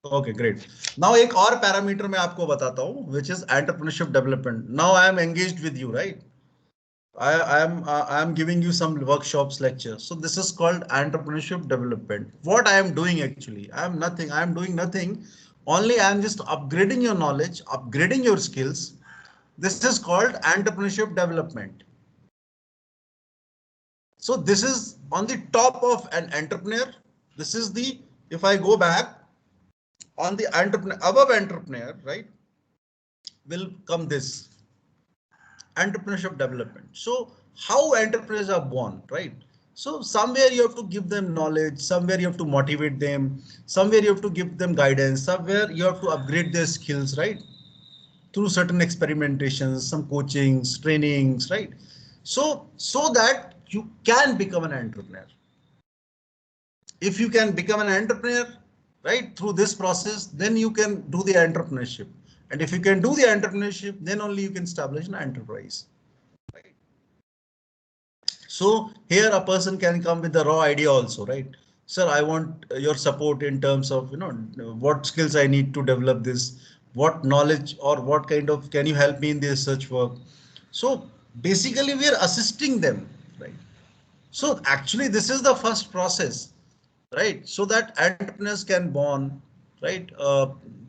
Okay, great. Now एक और parameter मैं आपको बताता हूँ, which is entrepreneurship development. Now I am engaged with you, right? I am giving you some workshops, lectures. So this is called entrepreneurship development. What I am doing actually, I am nothing. I am doing nothing. Only I am just upgrading your knowledge, upgrading your skills. This is called entrepreneurship development. So this is on the top of an entrepreneur. This is the, if I go back on the entrepreneur, above entrepreneur, right, will come this entrepreneurship development. So how entrepreneurs are born, right? So somewhere you have to give them knowledge, somewhere you have to motivate them, somewhere you have to give them guidance, somewhere you have to upgrade their skills, right? Through certain experimentations, some coachings, trainings, right? So that you can become an entrepreneur. If you can become an entrepreneur, right, through this process, then you can do the entrepreneurship. And if you can do the entrepreneurship, then only you can establish an enterprise. Right? So here a person can come with the raw idea also, right? Sir, I want your support in terms of, what skills I need to develop this, what knowledge or what kind of, can you help me in the research work? So basically we are assisting them, right? So actually this is the first process, right? So that entrepreneurs can born, right?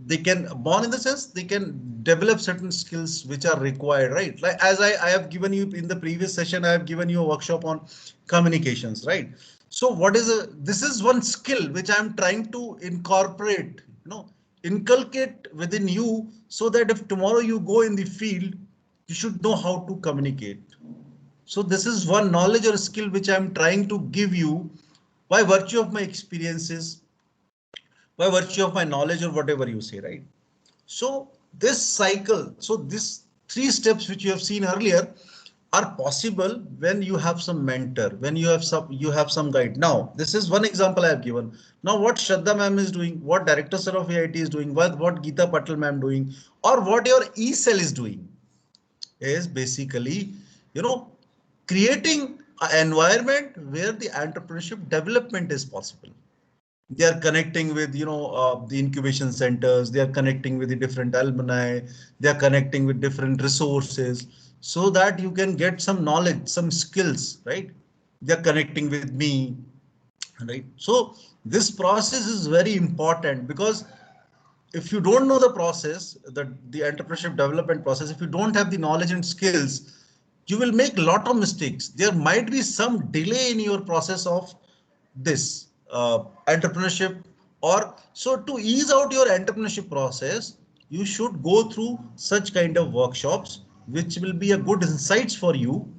They can born in the sense they can develop certain skills which are required, right? Like as I have given you in the previous session, I have given you a workshop on communications, right? So what is this is one skill which I'm trying to incorporate, inculcate within you, so that if tomorrow you go in the field, you should know how to communicate. So this is one knowledge or skill which I'm trying to give you by virtue of my experiences, by virtue of my knowledge, or whatever you say, right? So this cycle, so this three steps which you have seen earlier are possible when you have some mentor, when you have some guide. Now, this is one example I have given. Now, what Shraddha ma'am is doing, what Director Sir of AIT is doing, what Geeta Patel ma'am doing, or what your E-Cell is doing is basically, you know, creating an environment where the entrepreneurship development is possible. They are connecting with, the incubation centers. They are connecting with the different alumni. They are connecting with different resources so that you can get some knowledge, some skills, right? They are connecting with me, right? So this process is very important because if you don't know the process, the entrepreneurship development process, if you don't have the knowledge and skills, you will make a lot of mistakes. There might be some delay in your process of this entrepreneurship. Or so to ease out your entrepreneurship process, you should go through such kind of workshops, which will be a good insights for you,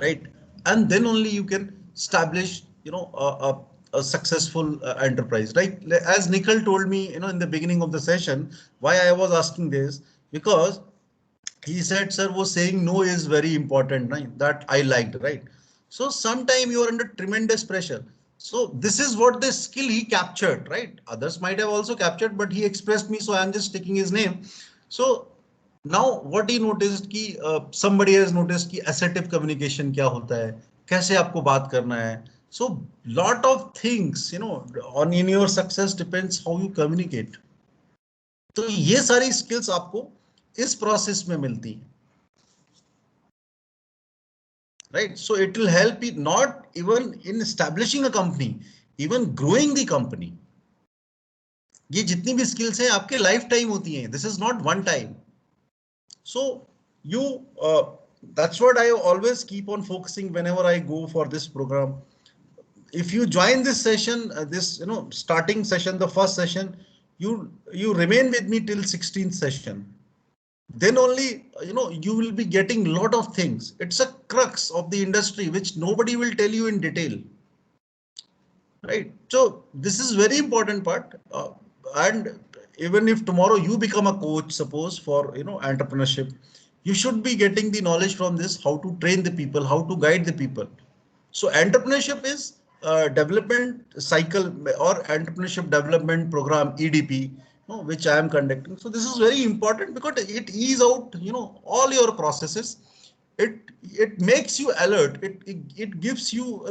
right? And then only you can establish, a successful enterprise, right? As Nikhil told me, in the beginning of the session, why I was asking this, because he said, sir, was saying no is very important, right? That I liked, right? So sometime you are under tremendous pressure. So this is what the skill he captured, right? Others might have also captured, but he expressed me, so I'm just taking his name. So now what he noticed कि somebody has noticed कि assertive communication क्या होता है, कैसे आपको बात करना है. So lot of things, on in your success depends how you communicate. तो ये सारी skills आपको इस process में मिलती है, right? So it will help you not even in establishing a company, even growing the company. ये जितनी भी skills हैं आपके लाइफ टाइम होती हैं. This is not one time. So you, that's what I always keep on focusing whenever I go for this program. If you join this session, this, starting session, the first session, you remain with me till 16th session. Then only, you will be getting a lot of things. It's a crux of the industry, which nobody will tell you in detail. Right. So this is very important part. And even if tomorrow you become a coach, suppose for, entrepreneurship, you should be getting the knowledge from this, how to train the people, how to guide the people. So entrepreneurship is development cycle or entrepreneurship development program, EDP, which I am conducting. So this is very important because it ease out, all your processes. it makes you alert. It gives you,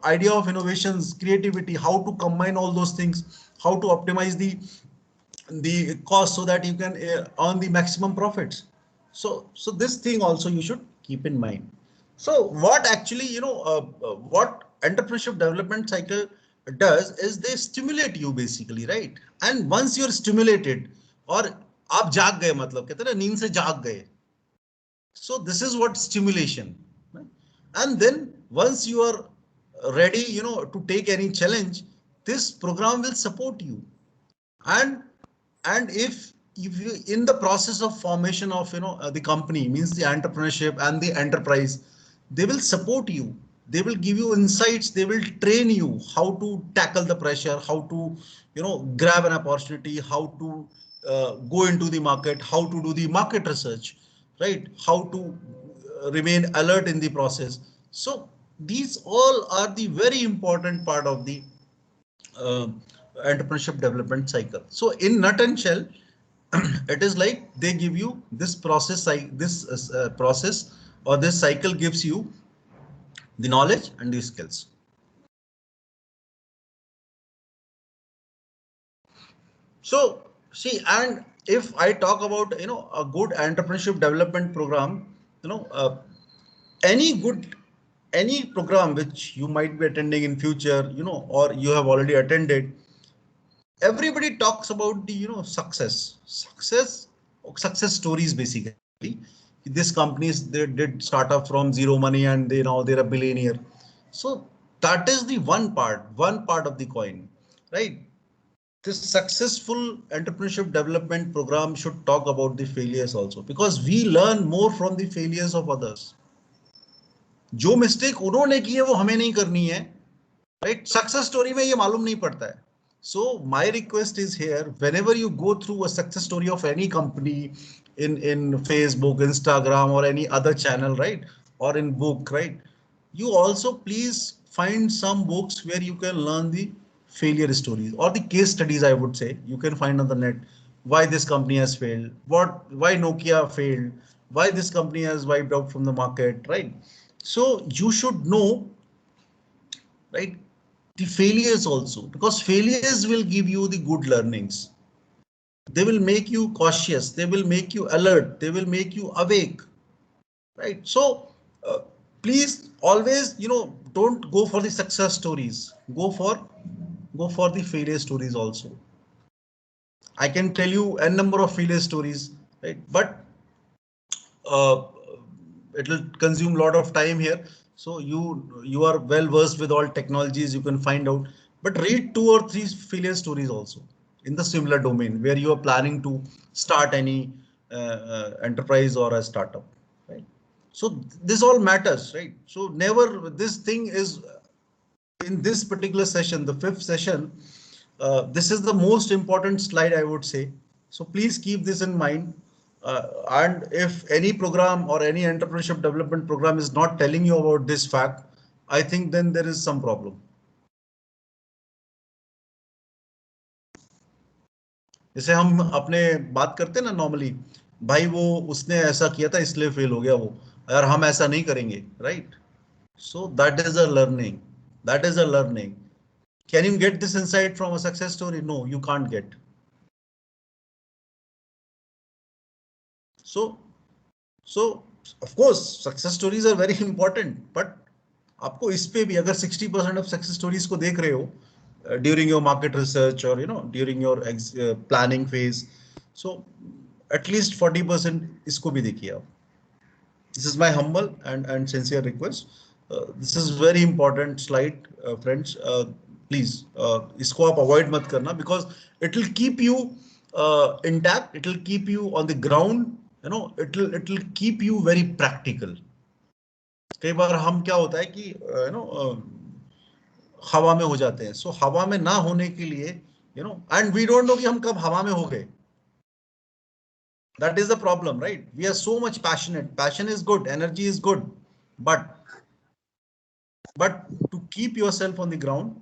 idea of innovations, creativity, how to combine all those things, how to optimize the cost so that you can earn the maximum profits. So this thing also you should keep in mind. So what actually, what entrepreneurship development cycle does is they stimulate you basically, right? And once you're stimulated, और आप जाग गए, मतलब कहते हैं ना नींद से जाग गए. So this is what stimulation, right? And then once you are ready, to take any challenge, this program will support you. And if you in the process of formation of, the company, means the entrepreneurship and the enterprise, they will support you. They will give you insights. They will train you how to tackle the pressure, how to, grab an opportunity, how to go into the market, how to do the market research, right? How to remain alert in the process. So these all are the very important part of the uh, entrepreneurship development cycle. So in nut and shell, it is like they give you this process, this process or this cycle gives you the knowledge and the skills. So see, and if I talk about, a good entrepreneurship development program, any good any program which you might be attending in future, or you have already attended, everybody talks about the, success stories basically. These companies, they did start up from zero money and they're a billionaire. So that is the one part of the coin, right? This successful entrepreneurship development program should talk about the failures also, because we learn more from the failures of others. जो mistake उन्होंने की है वो हमें नहीं करनी है, right? Success story में ये मालूम नहीं पड़ता है. So my request is here, whenever you go through a success story of any company in Facebook, Instagram, or any other channel, right? Or in book, right? You also please find some books where you can learn the failure stories or the case studies, I would say. You can find on the net why this company has failed, why Nokia failed, why this company has wiped out from the market, right? So you should know, right, the failures also, because failures will give you the good learnings. They will make you cautious, they will make you alert, they will make you awake, right? So uh, please always, don't go for the success stories, go for the failure stories also. I can tell you a number of failure stories, right? But uh, it will consume a lot of time here. So you are well versed with all technologies, you can find out, but read 2 or 3 failure stories also in the similar domain where you are planning to start any enterprise or a startup, right? So this all matters, right? So never, this thing is in this particular session, the fifth session, this is the most important slide, I would say. So please keep this in mind. And if any program or any entrepreneurship development program is not telling you about this fact, I think then there is some problem. जैसे हम अपने बात करते हैं ना normally, भाई वो उसने ऐसा किया था इसलिए फेल हो गया वो, अगर हम ऐसा नहीं करेंगे, right? So that is a learning, that is a learning. Can you get this insight from a success story? No, you can't get. So, so of course, success stories are very important, but आपको इस पे भी अगर 60% of success stories को देख रहे हो during your market research or during your planning phase, so at least 40% इसको भी देखिए आप. This is my humble and sincere request. This is very important slide, friends. Please, इसको आप avoid मत करना, because it will keep you intact. It will keep you on the ground. It will keep you very practical. कई बार हम क्या होता है कि हवा में हो जाते हैं. सो हवा में ना होने के लिए, एंड वी डोंट नो कि हम कब हवा में हो गए. That is the problem, right? We are so much passionate. Passion is good, energy is good, but to keep yourself on the ground,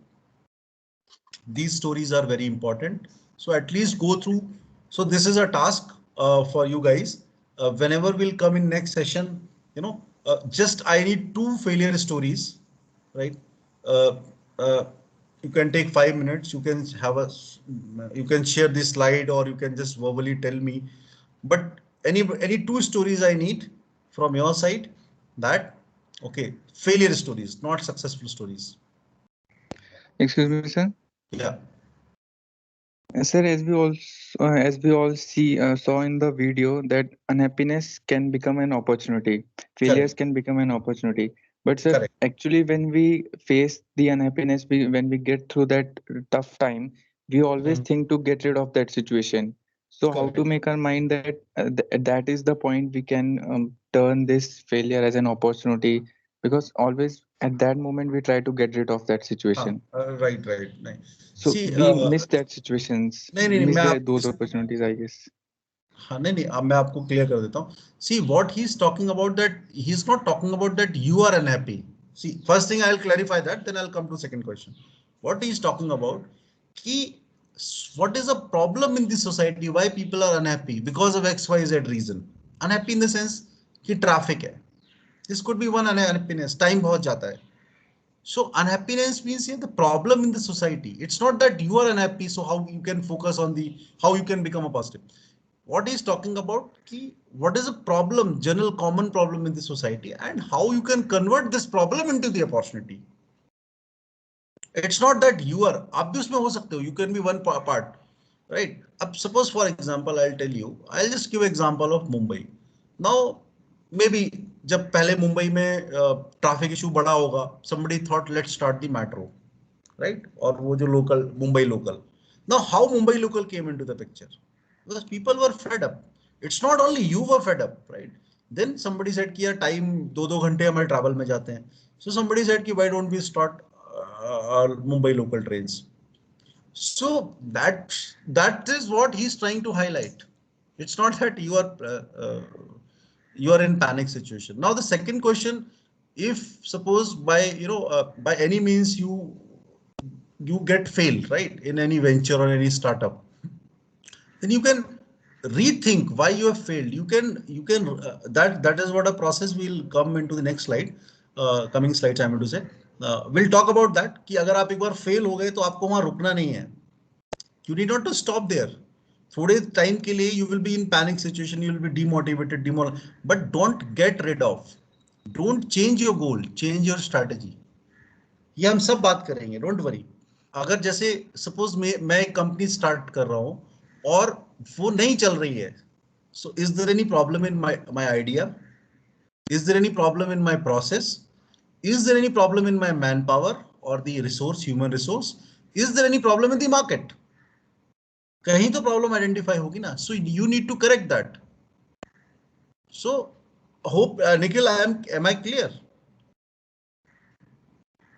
these stories are very important. So at least go through. So this is a task for you guys. Whenever we'll come in next session, Just I need 2 failure stories, right? Uh, uh, you can take 5 minutes. You can have you can share this slide, or you can just verbally tell me. But any 2 stories I need from your side. That okay? Failure stories, not successful stories. Excuse me, sir. Yeah, Sir, as we all saw in the video that unhappiness can become an opportunity, failures correct, can become an opportunity. But sir, correct. actually, when we face the unhappiness, when we get through that tough time, we always Mhm. think to get rid of that situation. So how to Correct. make our mind that that is the point we can turn this failure as an opportunity? Because always at that moment we try to get rid of that situation. Right, right. Nice. So See, we miss that situations, नहीं we नहीं miss मैं the, आप those opportunities, I guess. हाँ नहीं नहीं अब मैं आपको क्लियर कर देता हूँ. See what he's talking about, that he's not talking about that you are unhappy. See, first thing I'll clarify that, then I'll come to second question. What he's talking about कि what is the problem in this society, why people are unhappy because of XYZ reason. Unhappy in the sense कि traffic है. This could be one unhappiness. Time बहुत जाता है. So unhappiness means the problem in the society. It's not that you are unhappy, so how you can focus on the how you can become a positive. What he's talking about, what is a problem, general common problem in the society, and how you can convert this problem into the opportunity. It's not that you are, आप भी उसमें हो सकते हो, you can be one part, right? अब suppose for example, I'll just give example of Mumbai. Now, maybe जब पहले मुंबई में ट्रैफिक इशू बड़ा होगा, somebody thought let's start the metro, right? और वो जो local Mumbai local. Now, how Mumbai local came into the picture? Because people were fed up. It's not only you were fed up, right? Then somebody said कि यार time 2-2 घंटे हमारे travel में जाते हैं. So somebody said कि why don't we start Mumbai local trains? So that is what he's trying to highlight. It's not that you are in panic situation. Now the second question, if suppose by by any means you get failed, right, in any venture or any startup, then you can rethink why you have failed. You can that is what a process will come into the next slide. Coming slides I'm going to say, we'll talk about that कि अगर आप एक बार fail हो गए तो आपको वहां रुकना नहीं है. You need not to stop there. थोड़े टाइम के लिए you will be in panic situation, you will be demotivated, but don't get rid of, don't change your goal, change your strategy. ये हम सब बात करेंगे, डोंट वरी. अगर जैसे सपोज मैं एक कंपनी स्टार्ट कर रहा हूं और वो नहीं चल रही है, so is there any problem in my idea, is there any problem in my process, is there any problem in my manpower और the resource, human resource, is there any problem in the market? कहीं तो problem identify होगी ना. So you need to correct that. So hope Nikhil am I clear?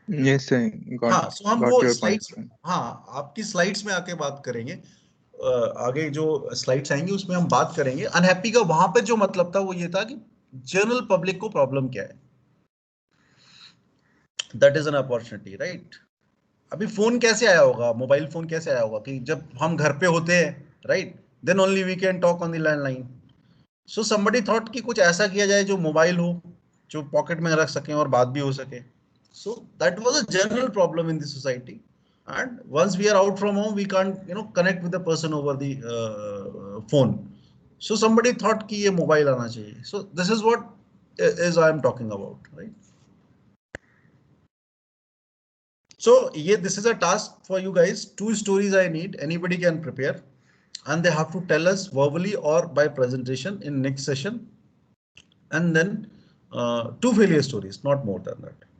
Yes, I हाँ, सो हम got वो your point, slides, sir. हाँ आपकी slides में आके बात करेंगे. आगे जो स्लाइड्स आएंगी उसमें हम बात करेंगे अनहैप्पी का. वहां पे जो मतलब था वो ये था कि जनरल पब्लिक को प्रॉब्लम क्या है. That is an opportunity, right? अभी फोन कैसे आया होगा, मोबाइल फोन कैसे आया होगा कि जब हम घर पे होते हैं, right, then only we can talk on the landline. So somebody thought कि कुछ ऐसा किया जाए जो मोबाइल हो, जो पॉकेट में रख सकें और बात भी हो सके. So that was a general problem in the society. And once we are out from home, we can't connect with the person over the phone. So somebody thought कि ये mobile आना चाहिए. So this is what is I am talking about, right? So yeah, this is a task for you guys. 2 stories I need, anybody can prepare, and they have to tell us verbally or by presentation in next session, and then 2 failure stories, not more than that.